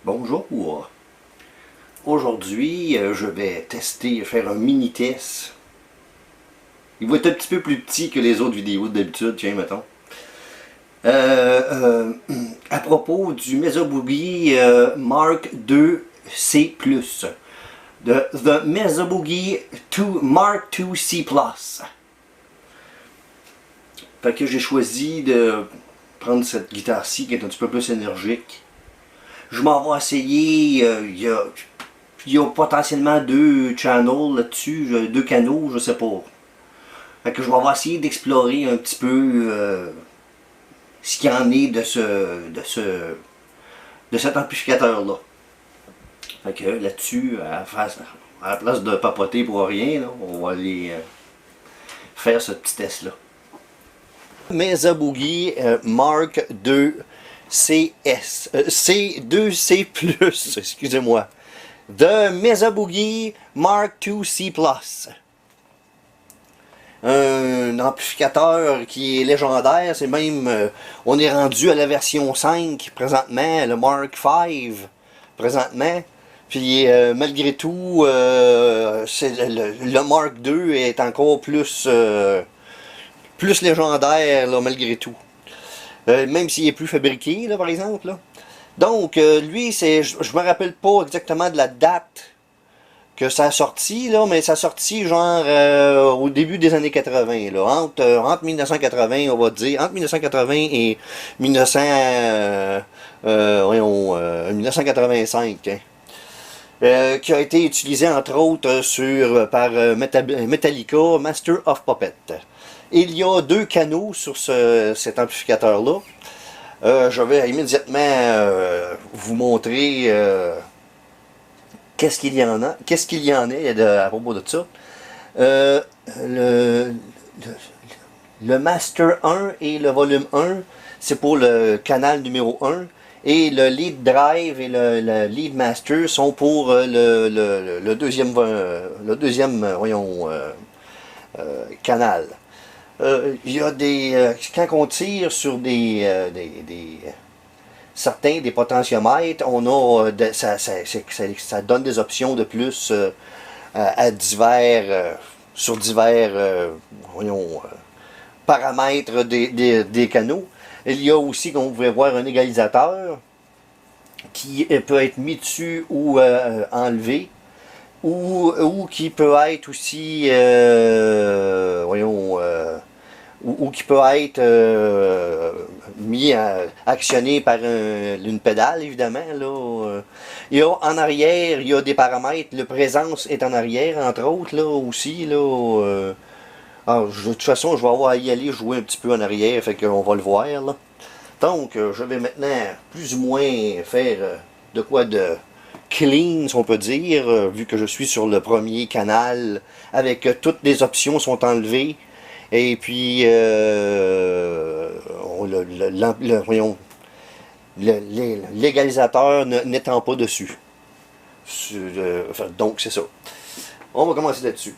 Bonjour. Aujourd'hui, je vais faire un mini-test. Il va être un petit peu plus petit que les autres vidéos d'habitude, tiens, mettons. À propos du Mesa Boogie Mark II C+. The Mesa Boogie Mark II C+. Fait que j'ai choisi de prendre cette guitare-ci qui est un petit peu plus énergique. Je m'en vais essayer, il y a potentiellement deux channels là-dessus, deux canaux, je sais pas. Fait que je vais essayer d'explorer un petit peu ce qu'il y en est de cet amplificateur-là. Fait que là-dessus, à la place de papoter pour rien, là, on va aller faire ce petit test-là. Mesa Boogie Mark II CS, C2C+, excusez-moi. The Mesa Boogie Mark II C+. Un amplificateur qui est légendaire, c'est même, on est rendu à la version 5 présentement, le Mark V présentement. Puis malgré tout, le Mark II est encore plus légendaire là, malgré tout. Même s'il est plus fabriqué, là, par exemple. Là. Donc, lui, je me rappelle pas exactement de la date que ça a sorti, là, mais ça a sorti genre au début des années 80, là, entre 1980, on va dire, entre 1980 et 1985, hein, qui a été utilisé entre autres par Metallica, Master of Puppets. Il y a deux canaux sur cet amplificateur-là. Je vais immédiatement vous montrer qu'est-ce qu'il y en a à propos de ça. Le Master 1 et le volume 1, c'est pour le canal numéro 1. Et le Lead Drive et le Lead Master sont pour le deuxième canal. Il y a quand on tire sur certains des potentiomètres, on a ça donne des options de plus sur divers paramètres des canaux. Il y a aussi, comme vous pouvez voir, un égalisateur qui peut être mis dessus ou enlevé. Ou qui peut être aussi ou qui peut être actionné par une pédale évidemment là. Il y a en arrière, il y a des paramètres, le présence est en arrière entre autres là aussi là. Alors, de toute façon je vais avoir à y aller jouer un petit peu en arrière, fait qu'on va le voir là. Donc je vais maintenant plus ou moins faire de quoi de clean, si on peut dire, vu que je suis sur le premier canal, avec toutes les options sont enlevées, et puis l'égalisateur n'étant pas dessus. Donc c'est ça. On va commencer là-dessus.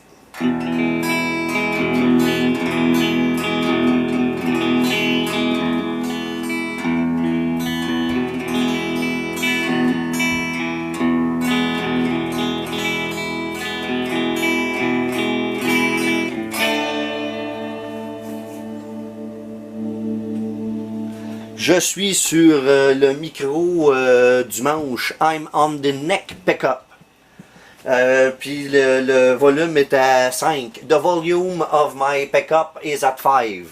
Je suis sur le micro du manche I'm on the neck pickup. Puis le volume est à 5. The volume of my pickup is at 5.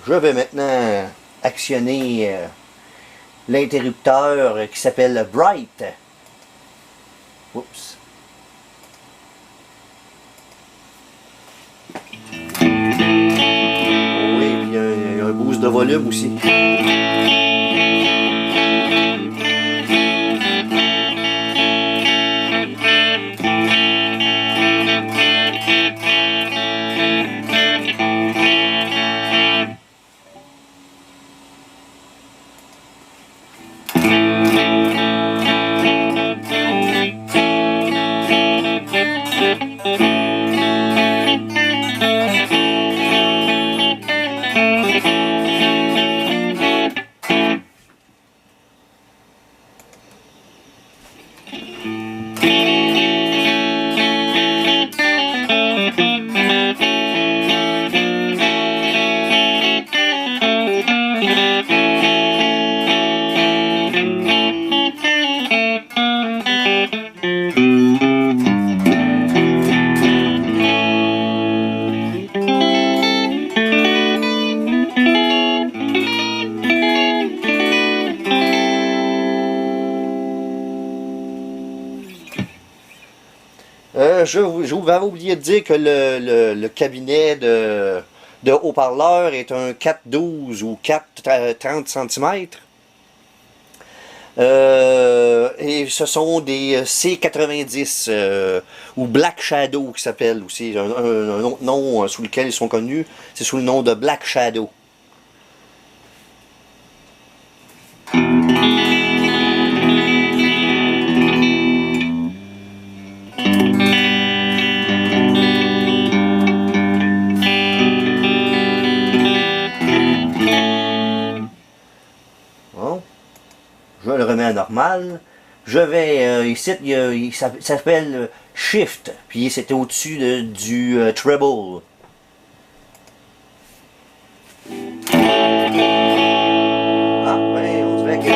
je vais maintenant actionner l'interrupteur qui s'appelle Bright. Oups. Oui, puis il y a un boost de volume aussi. J'avais oublié de dire que le cabinet de haut-parleur est un 4,12 ou 4,30 cm. Et ce sont des C90 ou Black Shadow qui s'appelle aussi. Un autre nom sous lequel ils sont connus, c'est sous le nom de Black Shadow. Bon. Je le remets à normal. Je vais ici, ça s'appelle Shift, puis c'était au-dessus du treble. Ah, ouais, on dirait que...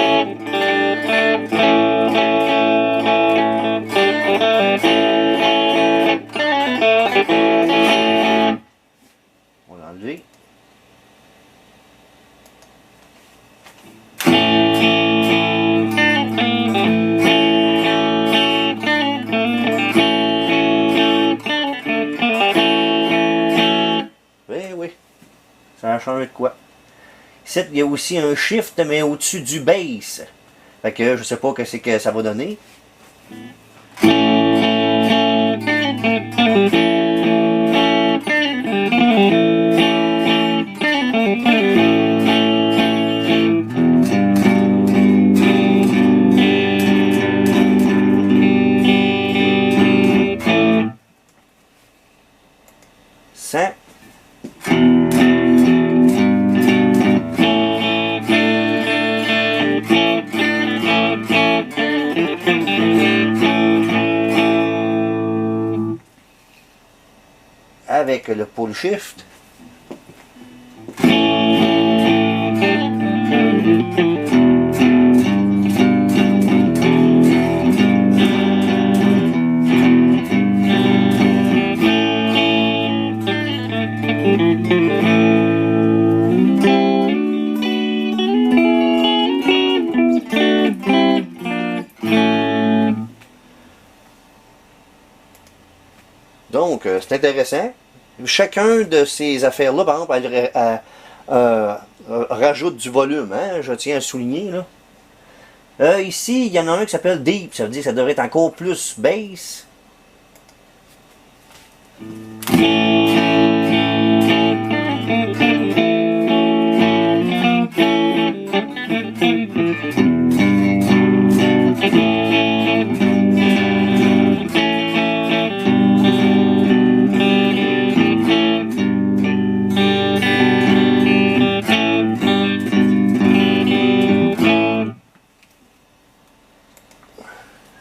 On va l'enlever. Oui, ça a changé de quoi. Ici, il y a aussi un shift, mais au-dessus du bass. Fait que je sais pas ce que ça va donner. Ça. Avec le pull shift. Donc, c'est intéressant. Chacun de ces affaires-là, par exemple, rajoute du volume, hein, je tiens à souligner. Là. Ici, il y en a un qui s'appelle Deep, ça veut dire que ça devrait être encore plus bass.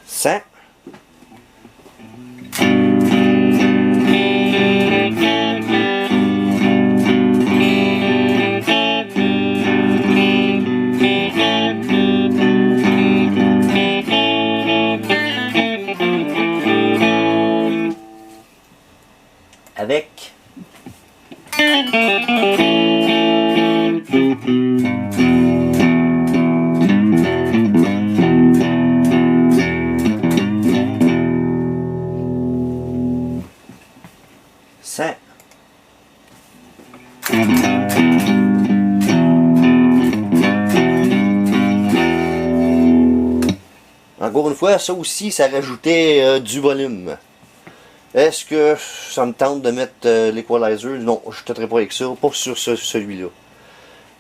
Ça. Avec Ça. Encore une fois, ça aussi, ça rajoutait du volume. Est-ce que ça me tente de mettre l'equalizer? Non, je ne tenterai pas avec ça, pas sur celui-là.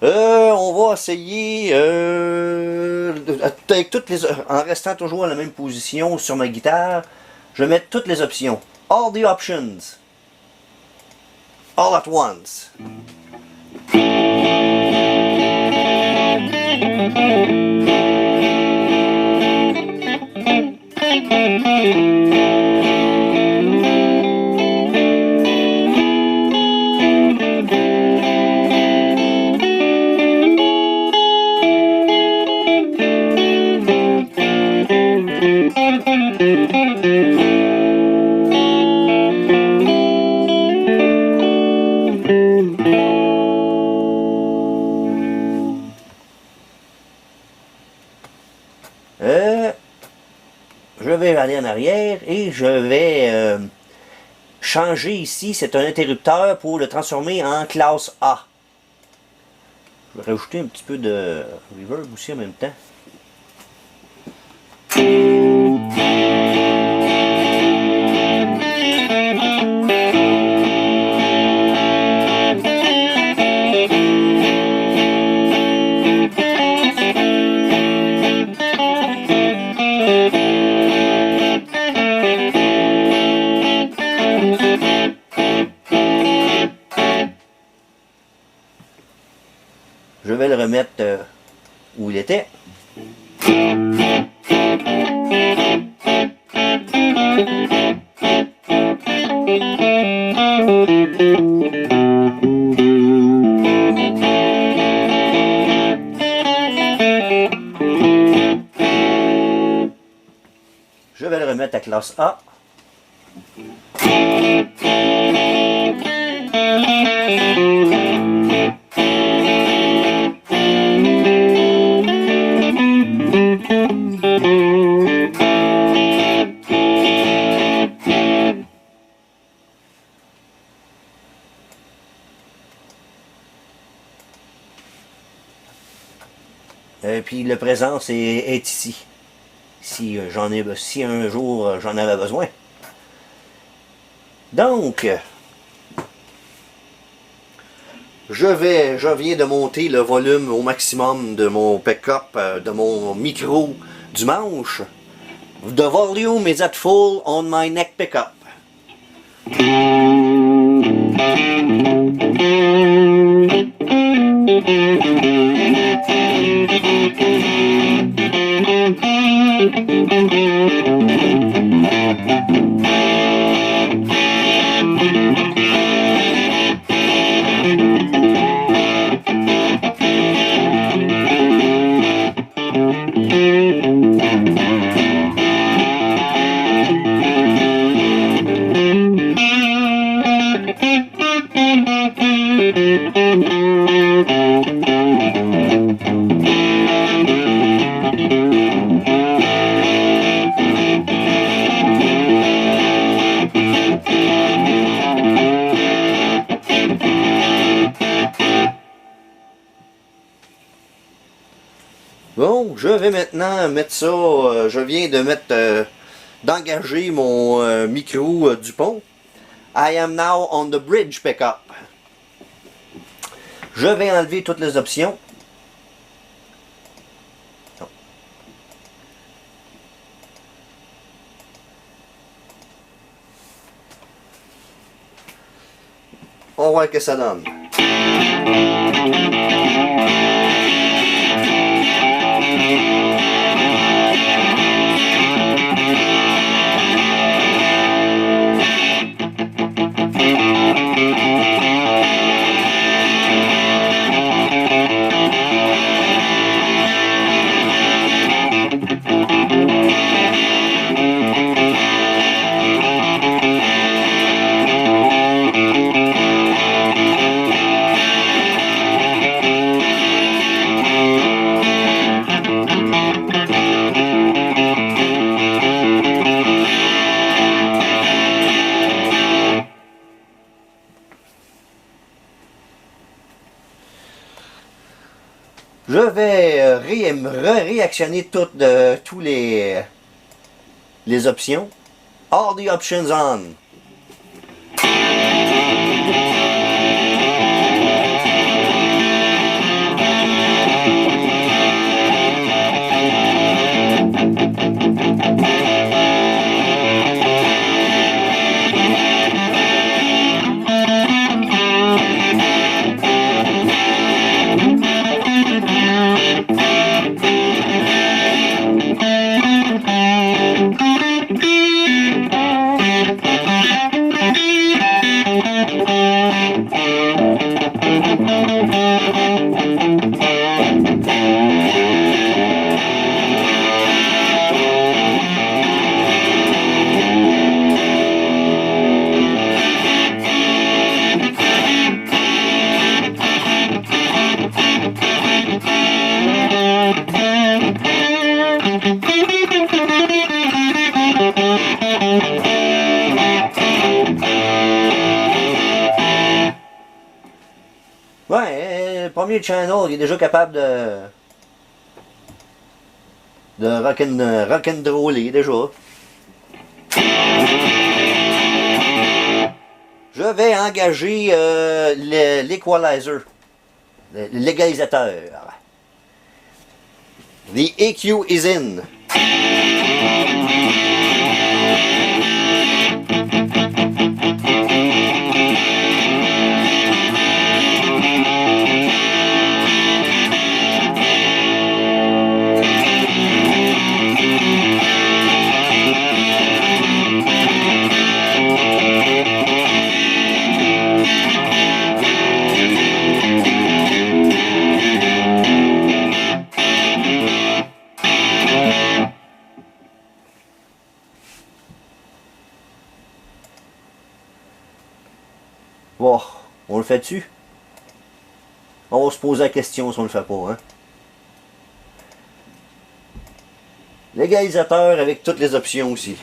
On va essayer avec toutes les, en restant toujours à la même position sur ma guitare, je vais mettre toutes les options. All the options. All at once. Je vais aller en arrière et je vais changer ici, c'est un interrupteur pour le transformer en classe A. Je vais rajouter un petit peu de reverb aussi en même temps. Je vais le remettre où il était. Je vais le remettre à classe A. Et puis le présence est ici. Si si un jour j'en avais besoin. Donc, je viens de monter le volume au maximum de mon pick-up, de mon micro du manche. The volume is at full on my neck pickup. Bon, je vais maintenant mettre ça, je viens de mettre, d'engager mon micro du pont. I am now on the bridge pickup. Je vais enlever toutes les options. On va voir ce que ça donne. Je vais réactionner tous les options. All the options on. Ouais, le premier channel, il est déjà capable de rock'n'roller déjà. Je vais engager l'equalizer, l'égalisateur. The EQ is in. Bon, on le fait dessus? On va se poser la question si on le fait pas, hein? L'égalisateur avec toutes les options aussi.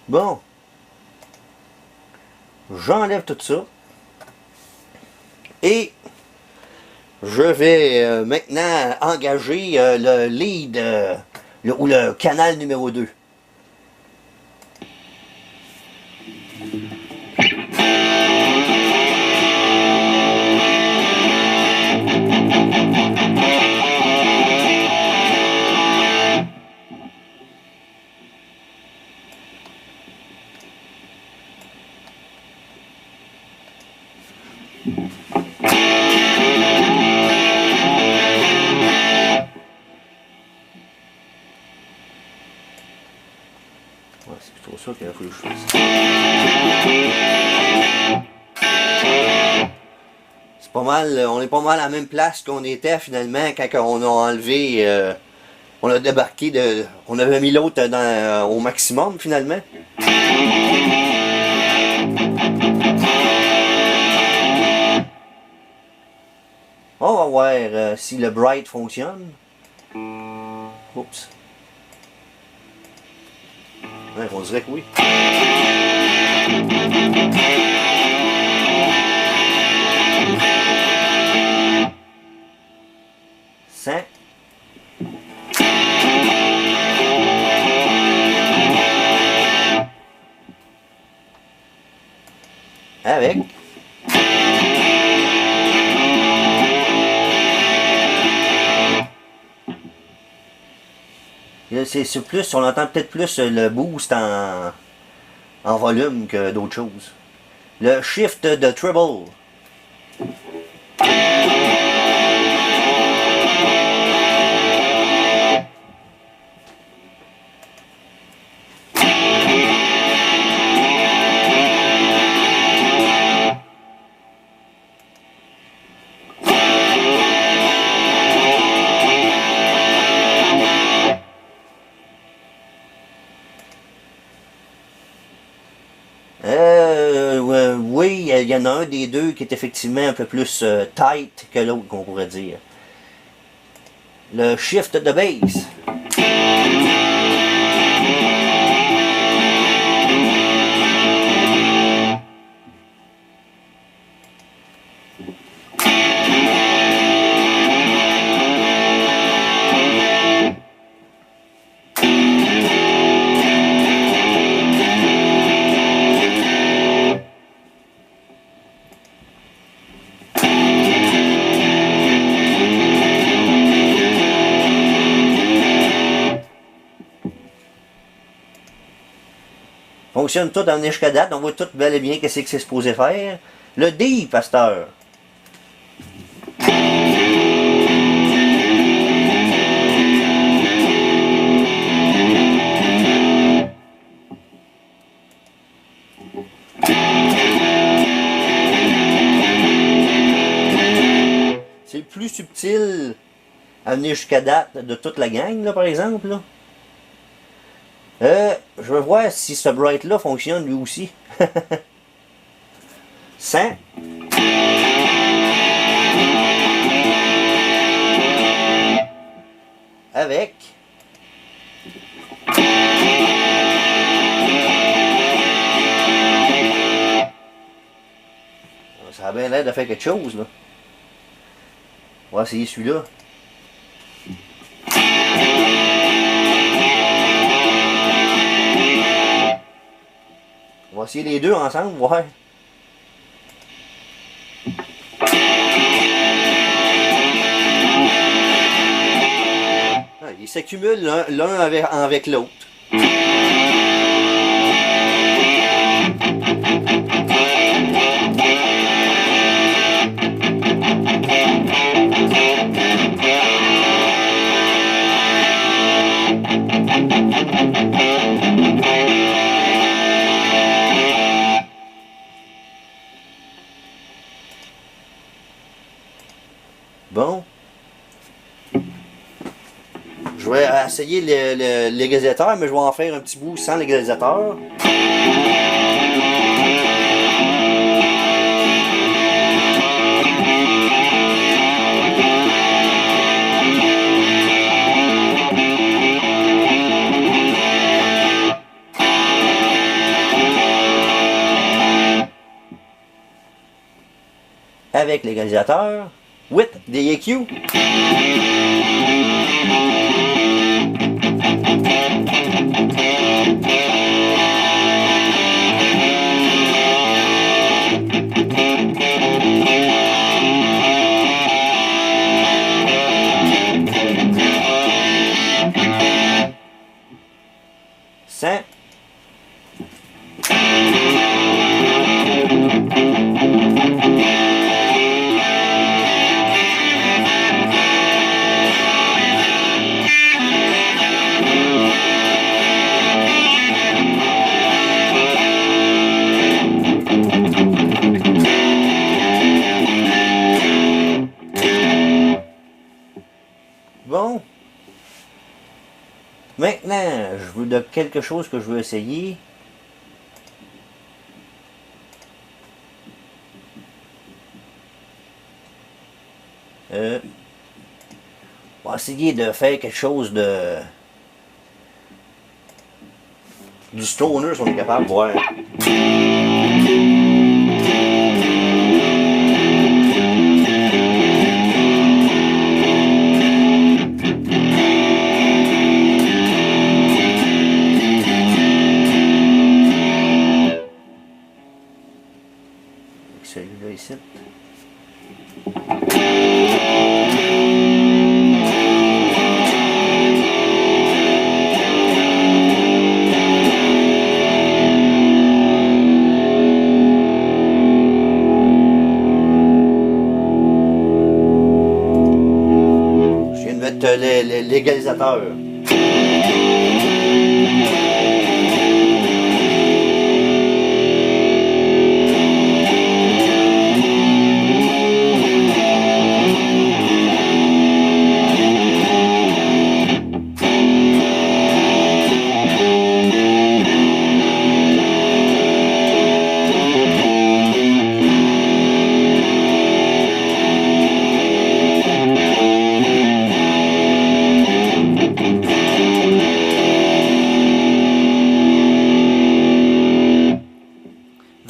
Bon, j'enlève tout ça et je vais maintenant engager le lead ou le canal numéro 2. C'est plutôt ça qu'il faut que je fasse. C'est pas mal, on est pas mal à la même place qu'on était finalement quand on a enlevé, on a débarqué on avait mis l'autre au maximum finalement. On va voir si le bright fonctionne. Oups. Ouais, on dirait que oui. Ça. Avec. C'est plus, on entend peut-être plus le boost en volume que d'autres choses. Le shift de treble. mais il y en a un des deux qui est effectivement un peu plus tight que l'autre, qu'on pourrait dire. Le shift de bass. Fonctionne tout en jusqu'à date, on voit tout bel et bien qu'est-ce que c'est supposé faire. Le D, pasteur. C'est le plus subtil à venir jusqu'à date de toute la gang, là, par exemple. Là. Je veux voir si ce bright là fonctionne lui aussi. 100. Avec. Ça a bien l'air de faire quelque chose là. On va essayer celui-là. On va essayer les deux ensemble, ouais. Ils s'accumulent l'un avec l'autre. Bon. Je vais essayer l'égalisateur, mais je vais en faire un petit bout sans l'égalisateur. Avec l'égalisateur, with the EQ. Ça. Bon. Maintenant, je veux de quelque chose que je veux essayer. On va essayer de faire quelque chose de... du stoner si on est capable. Ouais. Celui-là ici. Je viens de mettre l'égalisateur.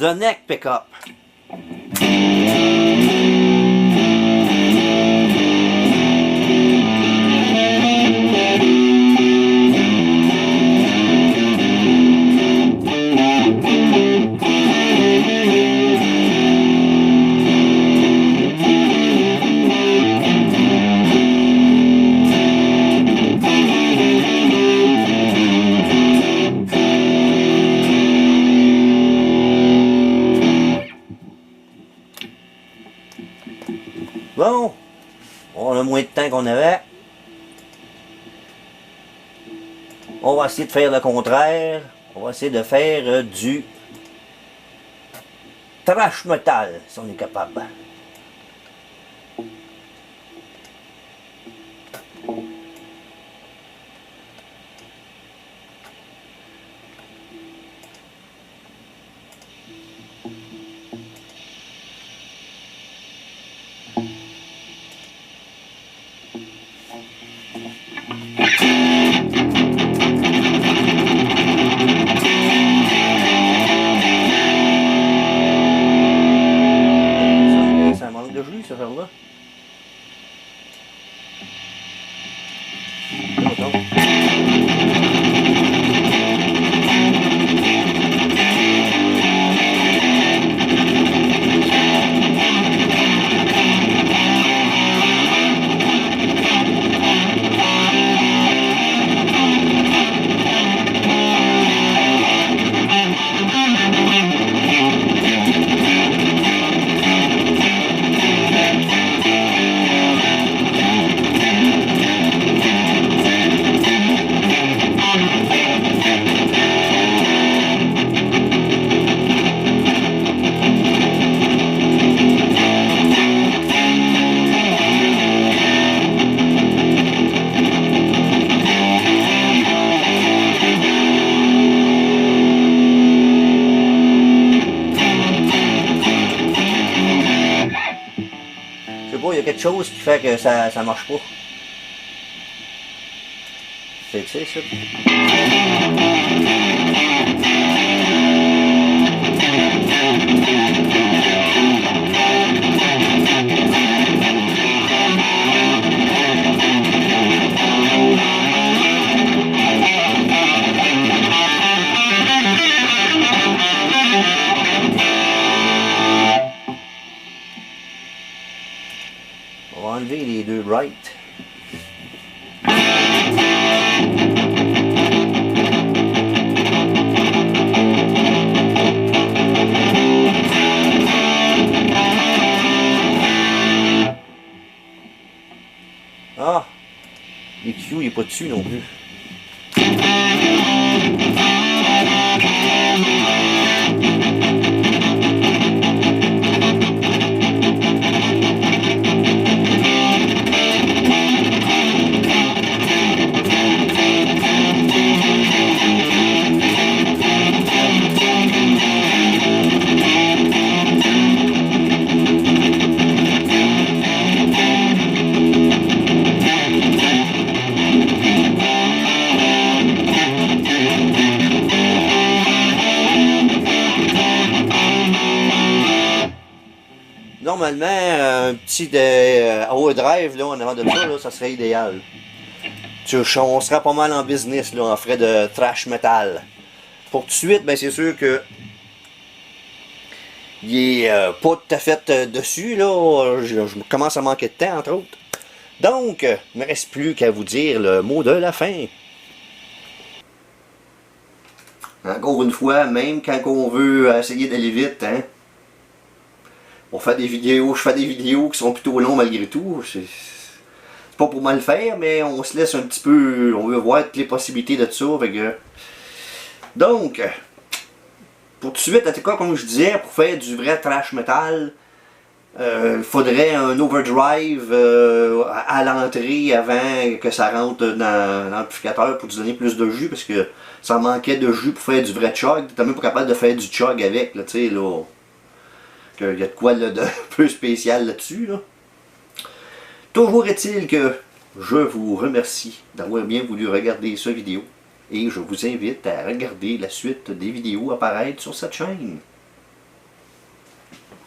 The Neck Pickup. Bon, on a moins de temps qu'on avait. On va essayer de faire le contraire. On va essayer de faire du thrash metal, si on est capable. Ça manque de jus, ça faire là. Il y a quelque chose qui fait que ça marche pas. C'est ça. On va enlever les deux bright. Ah! L'EQ il n'est pas dessus non plus. Normalement, un petit overdrive là, en avant de ça, là, ça serait idéal. On serait pas mal en business là, en frais de thrash metal. Pour tout de suite, ben, c'est sûr que il est pas tout à fait dessus. Là. Je commence à manquer de temps, entre autres. Donc, il ne me reste plus qu'à vous dire le mot de la fin. Encore une fois, même quand on veut essayer d'aller vite, hein, on fait des vidéos, je fais des vidéos qui sont plutôt longues malgré tout. C'est pas pour mal faire, mais on se laisse un petit peu, on veut voir toutes les possibilités de ça. Donc, pour tout de suite, en tout cas, comme je disais, pour faire du vrai thrash metal, il faudrait un overdrive à l'entrée avant que ça rentre dans l'amplificateur pour te donner plus de jus, parce que ça manquait de jus pour faire du vrai chug. T'es même pas capable de faire du chug avec, là, tu sais, là. Il y a de quoi là, de peu spécial là-dessus. Là. Toujours est-il que je vous remercie d'avoir bien voulu regarder cette vidéo et je vous invite à regarder la suite des vidéos apparaître sur cette chaîne.